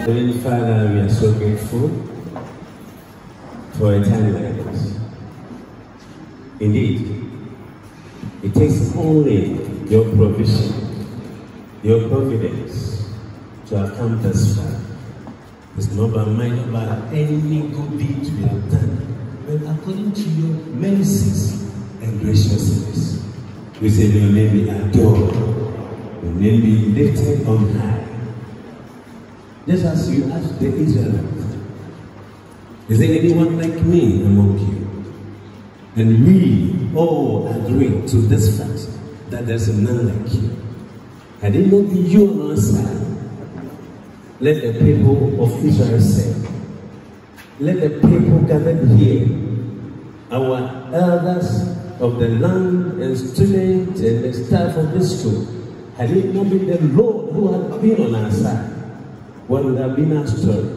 Heavenly Father, we are so grateful for a time like this. Indeed, it takes only your provision, your providence to have come thus far. It's not by might, not by any good deeds we have done, but according to your mercies and graciousness. We say, your name be adored, your name be lifted on high. Just as you asked the Israelites, is there anyone like me among you? And we all agree to this fact that there's none like you. Had it not been you on our side, let the people of Israel say, let the people gathered here, our elders of the land and students and the staff of this school, had it not been the Lord who had been on our side, what would have been our story?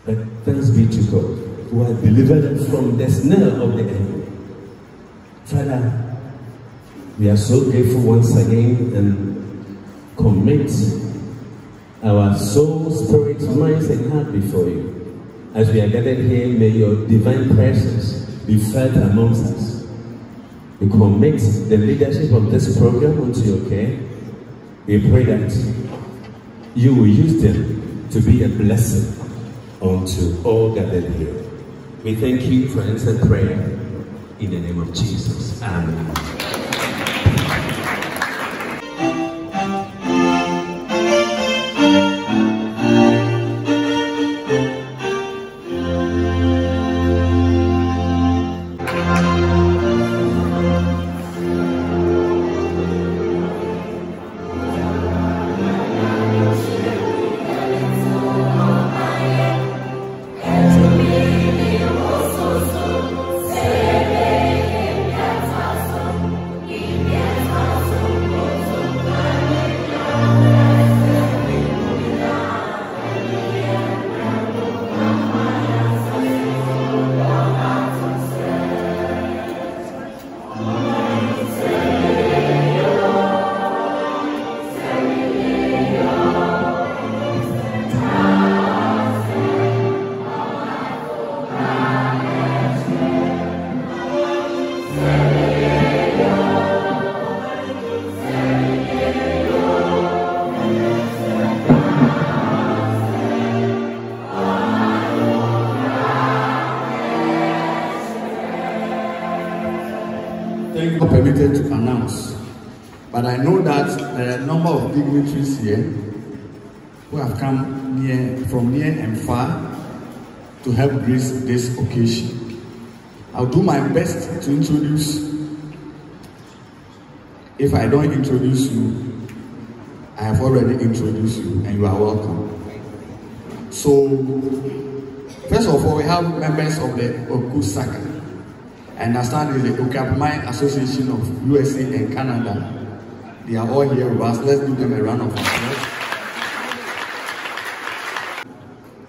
But thanks be to God, who has delivered us from the snare of the enemy. Father, we are so grateful once again and commit our soul, spirit, minds, and heart before you. As we are gathered here, may your divine presence be felt amongst us. We commit the leadership of this program unto your care. We pray that you will use them to be a blessing unto all gathered here. We thank you for answered prayer in the name of Jesus. Amen. Say Thank you. Not permitted to announce, but I know that there are a number of dignitaries here who have come from near and far to help grace this occasion. I'll do my best to introduce. If I don't introduce you, I have already introduced you, and you are welcome. So, first of all, we have members of the Okusaka. I understand the Okuapemman Association of USA and Canada. They are all here with us. Let's give them a round of applause.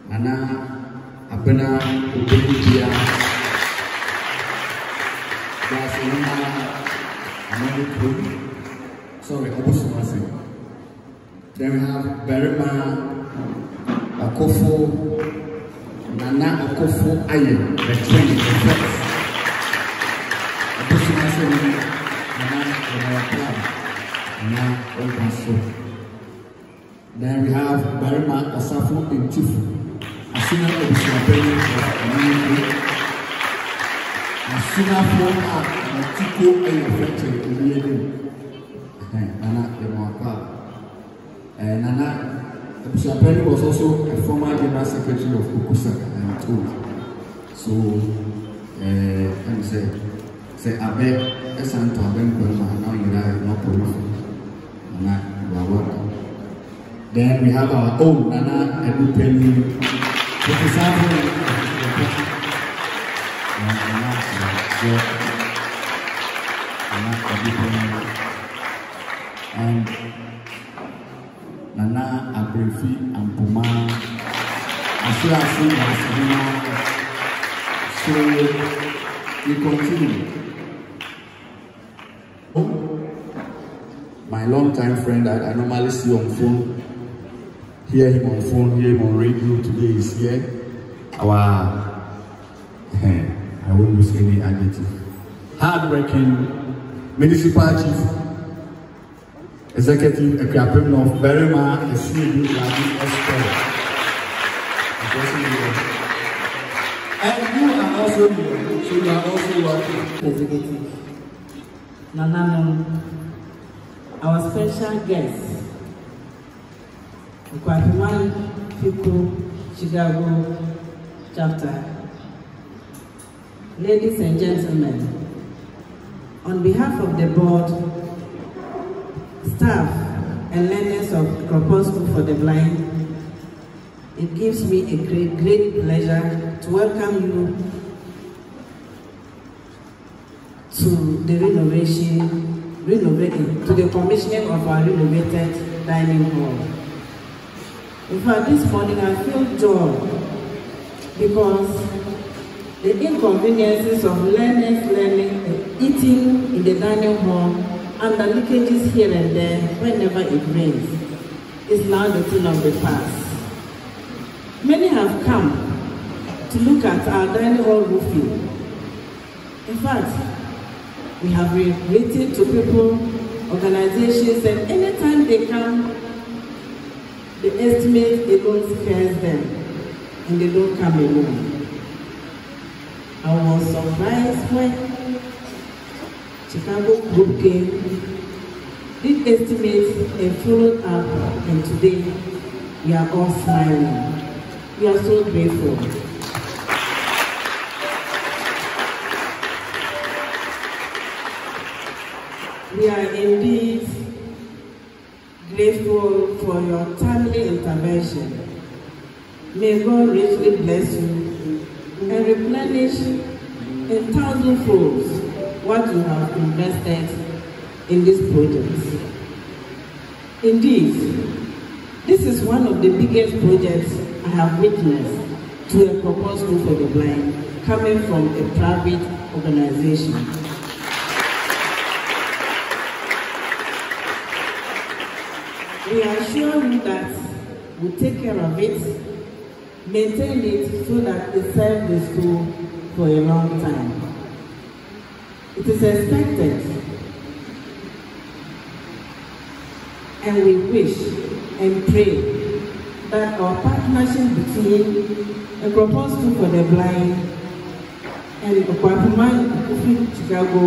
Nana Abena Obedia. Sorry, Obusumasi. Then we have Berima Akofo, Nana Akofo Aye, the twin, the first. Then we have Berima Asafo Intifu, Asina Okuapemman of community, Asina Fekuw and Fekuw and Fekuw. Nana Emwaka. Nana Okuapemman was also a former general secretary of Okusaka, I'm told. So, let me say Abe, Esan to Abe Nkwema, now you are not prolific. Nana, you are welcome. Then we have our own Nana Edupenny, and Nana Abrefi and Puma, Asilasi and So we continue. My long-time friend I normally see on phone, hear him on phone, hear him on radio. Today is here. I won't use any adjective. Hard-working municipal chief, executive Okuapemman of Berima, a CB and you are also here, so you are also welcome. Executive Nana, our special guest, Okuapemman Fekuw Chicago chapter. Ladies and gentlemen, on behalf of the board, staff, and learners of Fekuw School for the Blind, it gives me a great pleasure to welcome you to the to the commissioning of our renovated dining hall. In fact, this morning I feel joy because the inconveniences of learning and eating in the dining hall and the leakages here and there whenever it rains is now the thing of the past. Many have come to look at our dining hall roofing. In fact, we have written to people, organizations, and anytime they come, the estimate alone scares them, and they don't come alone. I was surprised when Chicago group came, did estimate and followed up, and today we are all smiling. We are so grateful. We are indeed grateful for your timely intervention. May God richly bless you and replenish in thousandfolds what you have invested in this project. Indeed, this is one of the biggest projects I have witnessed to a Fekuw School for the Blind coming from a private organization. We assure you that we'll take care of it, maintain it so that it serves the school for a long time. It is expected, and we wish and pray that our partnership between the Fekuw School for the Blind and Okuapemman Chicago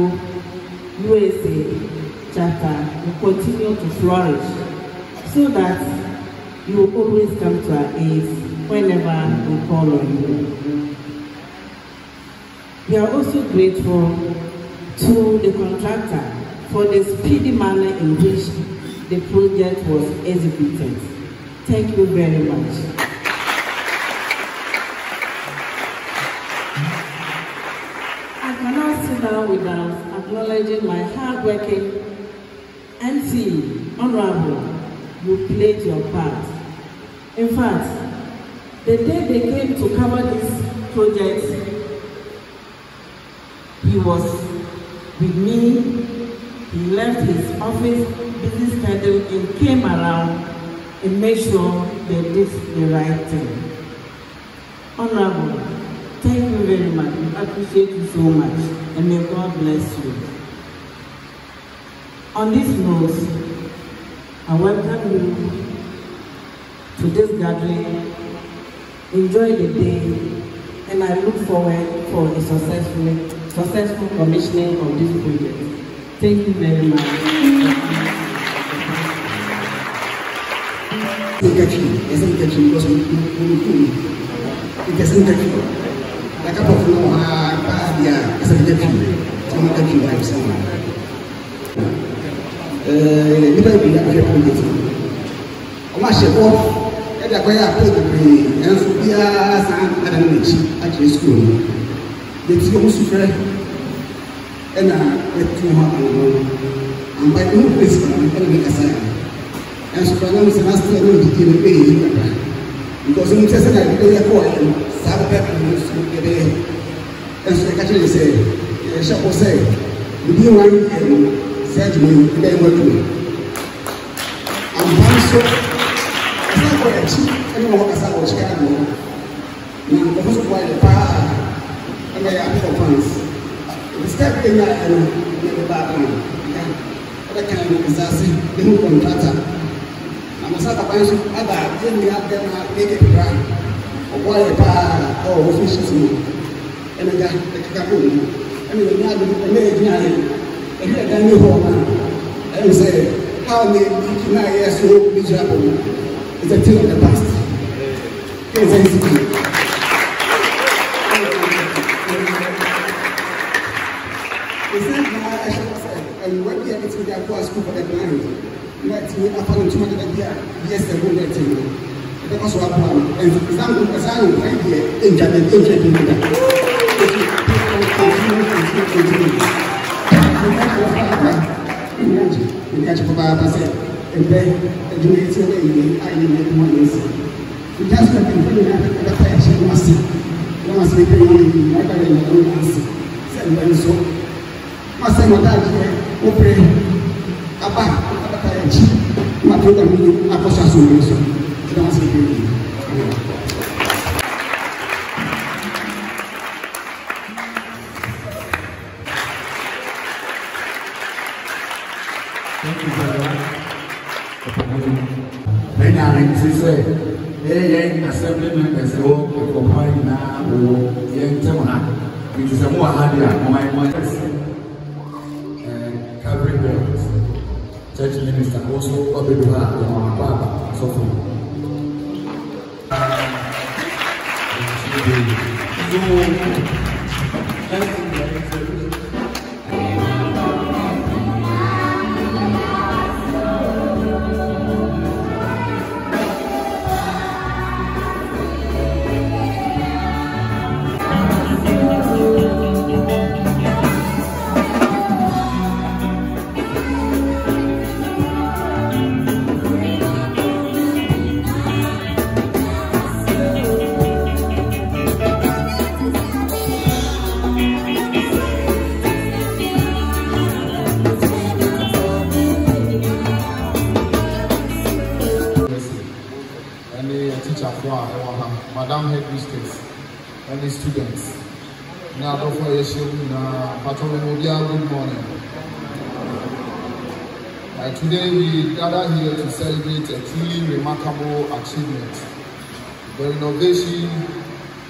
USA chapter will continue to flourish so that you will always come to our aid whenever we call on you. We are also grateful to the contractor for the speedy manner in which the project was executed. Thank you very much. I cannot sit down without acknowledging my hard-working MC, Honorable. You played your part. In fact, the day they came to cover this project, he was with me. He left his office, busy schedule, and came around and made sure they did the right thing. Honorable, thank you very much. We appreciate you so much, and may God bless you. On this note, I welcome you to this gathering. Enjoy the day, and I look forward for a successful commissioning of this project. Thank you very much. And by no place for an enemy aside. And so I was asked to know the pay because in Chester, I did a call and Sabbath and so I actually say, Shop will say, we do want to say to me, they work to me. I'm one so, it's not for a cheap, anyone as I was carrying. Now, the first while the power and I have no funds. Step in the background. What kind of disaster? The whole contractor. I'm a sort of person. I didn't have them make it right. Or why a bar or officials. And I got the Kaboom. And the American and the Daniel Home. And say, how many years old miserable is a thing of the past? And when we are getting their course for the blind, let me upon to make the year, yes, the woman thing. Because we have one, and example, as I am right here, in Japan, in catch for Baba said, and then you may say, I need one is. We just have been putting out the passion, must be paying my answer. Said, so. Mas saya mau tanya, opre apa kaya ci, macam kami apa sasung itu, kita masih begini. Banyak siswa, yang assembly members itu Okuapemman na yang cemana, itu semua hadiah, main-main. Church minister also Obeduha and Papa so forth. Madam Head Mistakes and the students. Now, before you show me, good morning. Today we gather here to celebrate a truly remarkable achievement, the renovation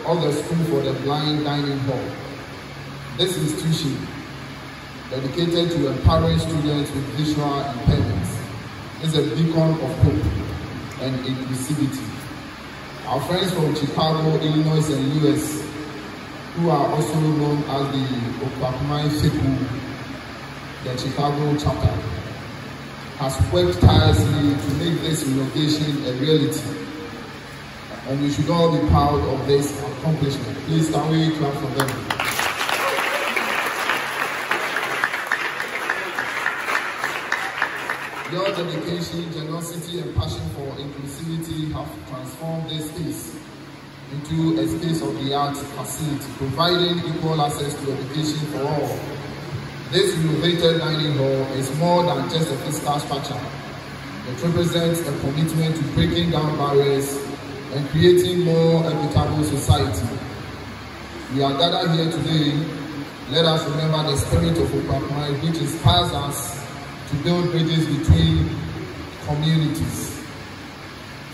of the School for the Blind Dining Hall. This institution dedicated to empowering students with visual impairments. It's a beacon of hope and inclusivity. Our friends from Chicago, Illinois, and US, who are also known as the Okuapemman Fekuw, the Chicago chapter, has worked tirelessly to make this renovation a reality. And we should all be proud of this accomplishment. Please, can we clap for them? Your dedication, generosity, and passion for inclusivity have transformed this space into a state-of-the-art facility, providing equal access to education for all. This renovated dining hall is more than just a physical structure. It represents a commitment to breaking down barriers and creating more equitable society. We are gathered here today. Let us remember the spirit of Okuapemman, which inspires us to build bridges between communities,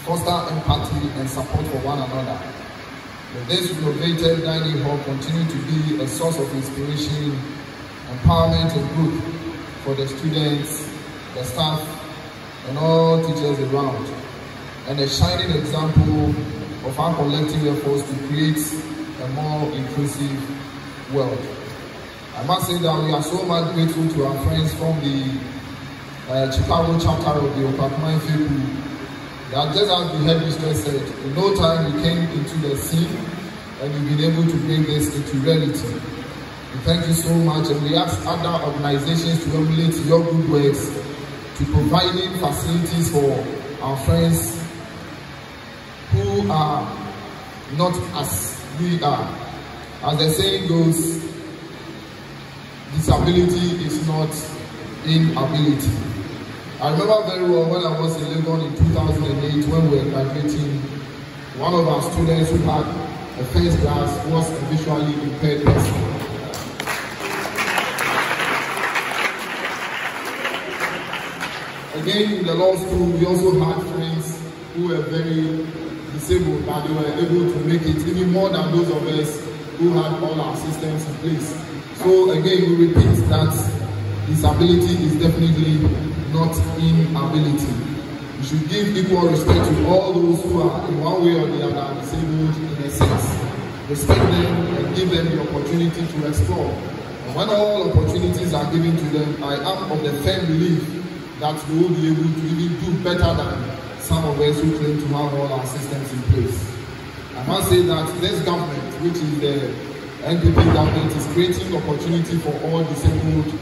foster empathy and support for one another. May this renovated dining hall continue to be a source of inspiration, empowerment and growth for the students, the staff, and all teachers around, and a shining example of our collective efforts to create a more inclusive world. I must say that we are so much grateful to our friends from the Chicago chapter of the Okuapemman Fekuw, that just as the headmistress said, in no time we came into the scene and we've been able to bring this into reality. We thank you so much, and we ask other organizations to emulate your good works to providing facilities for our friends who are not as we are. As the saying goes, disability is not inability. I remember very well when I was in Legon in 2008 when we were graduating, one of our students who had a first class was a visually impaired person. Again, in the law school, we also had friends who were very disabled, but they were able to make it, even more than those of us who had all our systems in place. So again, we repeat that disability is definitely not inability. We should give equal respect to all those who are in one way or the other disabled in a sense. Respect them and give them the opportunity to explore. And when all opportunities are given to them, I am of the firm belief that we will be able to even do better than some of us who claim to have all our systems in place. I must say that this government, which is the NPP government, is creating opportunity for all disabled,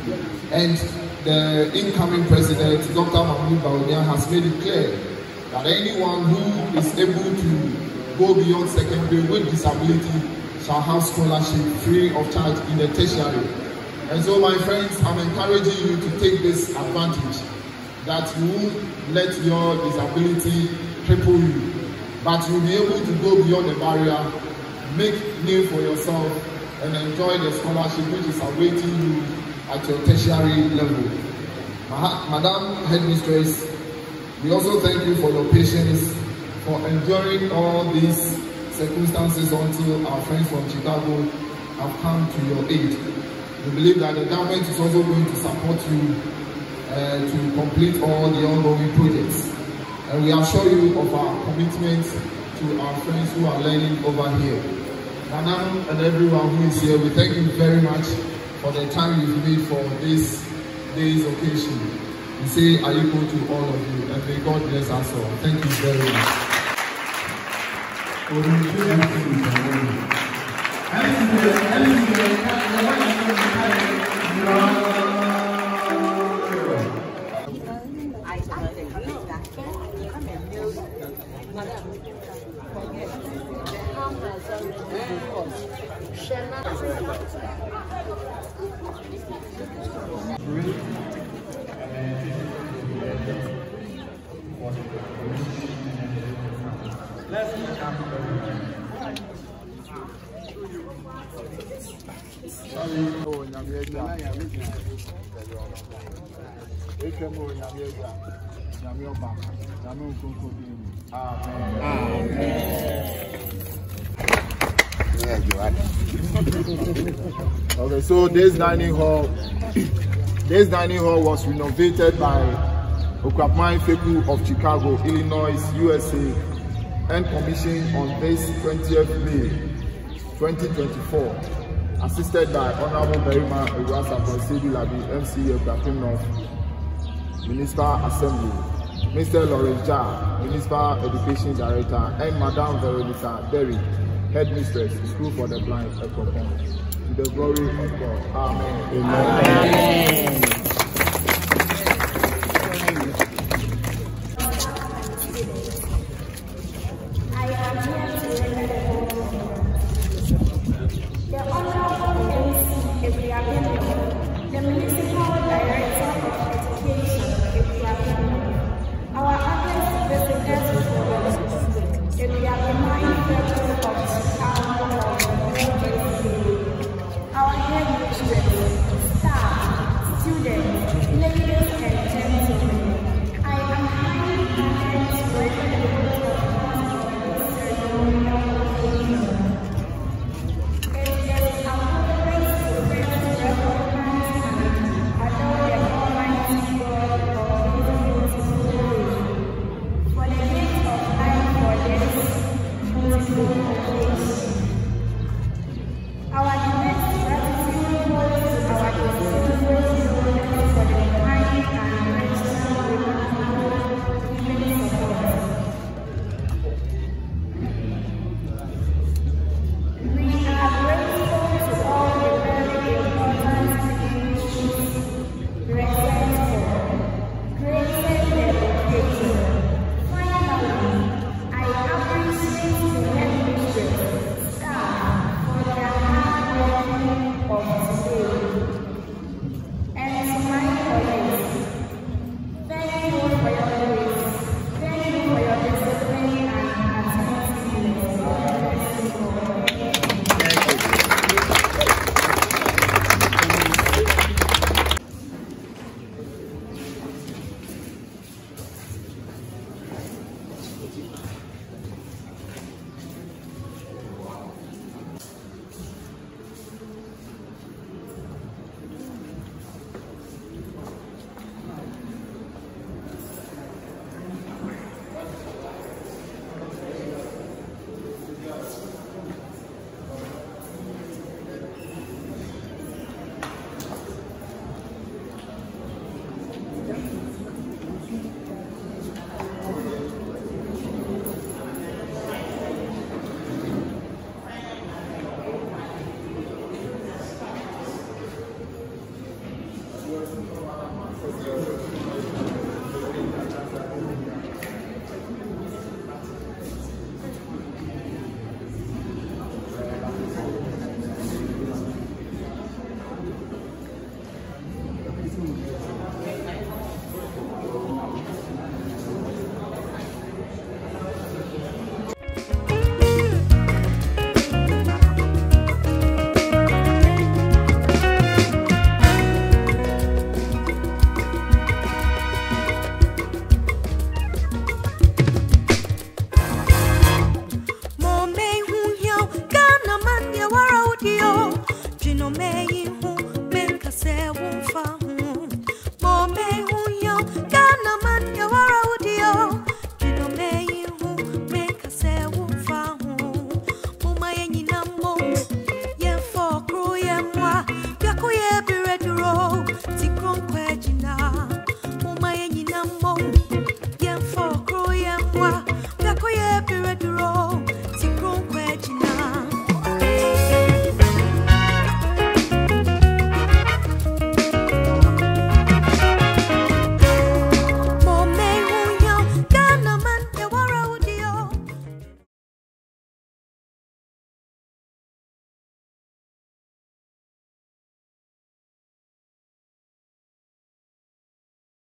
and the incoming president, Dr. Mahmoud Bawumia, has made it clear that anyone who is able to go beyond secondary with disability shall have scholarship free of charge in the tertiary. And so, my friends, I'm encouraging you to take this advantage, that you won't let your disability cripple you, but you'll be able to go beyond the barrier, make name for yourself, and enjoy the scholarship which is awaiting you at your tertiary level. Madam Headmistress, we also thank you for your patience, for enduring all these circumstances until our friends from Chicago have come to your aid. We believe that the government is also going to support you to complete all the ongoing projects. And we assure you of our commitment to our friends who are learning over here. Madam and everyone who is here, we thank you very much for the time you've made for this day's occasion. We say Ayiko to all of you, and may God bless us all. Thank you very much. Amen. Okay, so this dining hall was renovated by Okuapemman Fekuw of Chicago, Illinois, USA, and commissioned on this 20th May 2024, assisted by Honorable Berima Ewasa Konsedi Labi, MC Okuapemman Municipal Assembly, Mr. Lawrence Jar, Municipal Education Director, and Madame Veronica Derry, Headmistress, School for the Blind, Okuapemman. To the glory of God. Amen. Amen.